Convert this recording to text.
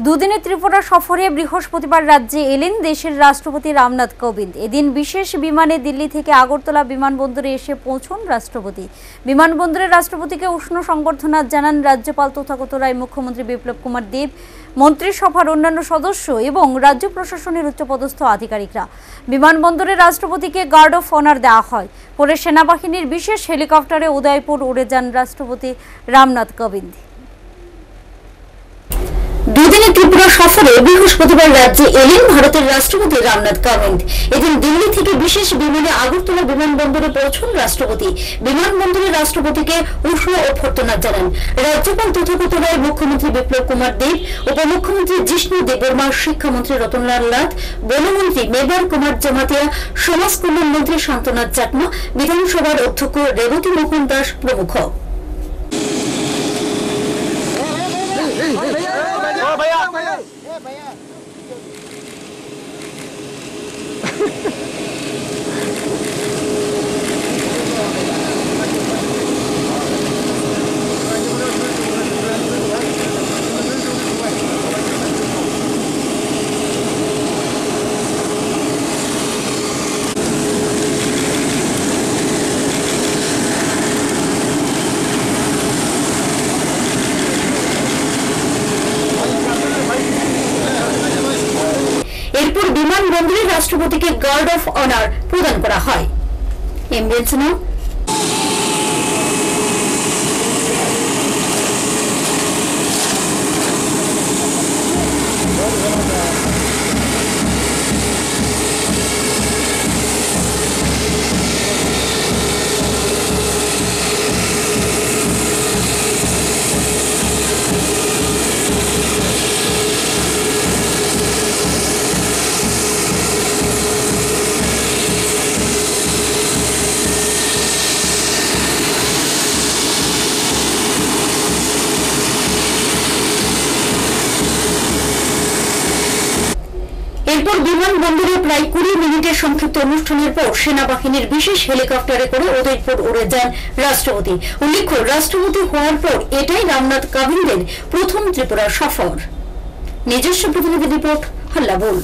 দুদিনের ত্রিপুরা সফরে বৃহস্পতিবার রাজ্যে এলেন দেশের রাষ্ট্রপতি রামনাথ কোবিন্দ। এদিন বিশেষ বিমানে দিল্লি থেকে আগরতলা বিমানবন্দরে এসে পৌঁছন রাষ্ট্রপতি। বিমানবন্দরে রাষ্ট্রপতিকে উষ্ণ সংবর্ধনা জানান রাজ্যপাল তথাগত রায়, মুখ্যমন্ত্রী বিপ্লব কুমার দেব, মন্ত্রিসভার অন্যান্য সদস্য এবং রাজ্য প্রশাসনের উচ্চপদস্থ আধিকারিকরা। বিমানবন্দরে রাষ্ট্রপতিকে গার্ড অফ অনার দেওয়া হয়। পরে সেনাবাহিনীর বিশেষ হেলিকপ্টারে উদয়পুর উড়ে যান রাষ্ট্রপতি রামনাথ কোবিন্দ। দুদিনের ত্রিপুরা সফরে বৃহস্পতিবার রাজ্যে এলেন ভারতের রাষ্ট্রপতি রামনাথ কোবিন্দ। এদিন দিল্লি থেকে বিশেষ বিমানে আগরতলা বিমানবন্দরে পৌঁছন রাষ্ট্রপতি। বিমানবন্দরে রাষ্ট্রপতিকে উষ্ণ অভ্যর্থনা জানান রাজ্যপাল তথাগত রায়, মুখ্যমন্ত্রী বিপ্লব কুমার দেব, উপমুখ্যমন্ত্রী জিষ্ণু দেববর্মা, শিক্ষামন্ত্রী রতনলাল নাথ, বনমন্ত্রী মেবার কুমার জমাতিয়া, সমাজ কল্যাণ মন্ত্রী শান্তনাথ চাকমা, বিধানসভার অধ্যক্ষ রেবতী মোহন দাস প্রমুখ। এরপর বিমানবন্দরে রাষ্ট্রপতিকে গার্ড অফ অনার প্রদান করা হয়। এরপর বিমানবন্দরে প্রায় 20 মিনিটের সংক্ষিপ্ত অনুষ্ঠানের পর সেনাবাহিনীর বিশেষ হেলিকপ্টারে করে উদয়পুর উড়ে যান রাষ্ট্রপতি। উল্লেখ্য, রাষ্ট্রপতি হওয়ার পর এটাই রামনাথ কোবিন্দের প্রথম ত্রিপুরা সফর। নিজস্ব প্রতিনিধি রিপোর্ট, হল্লাবোল।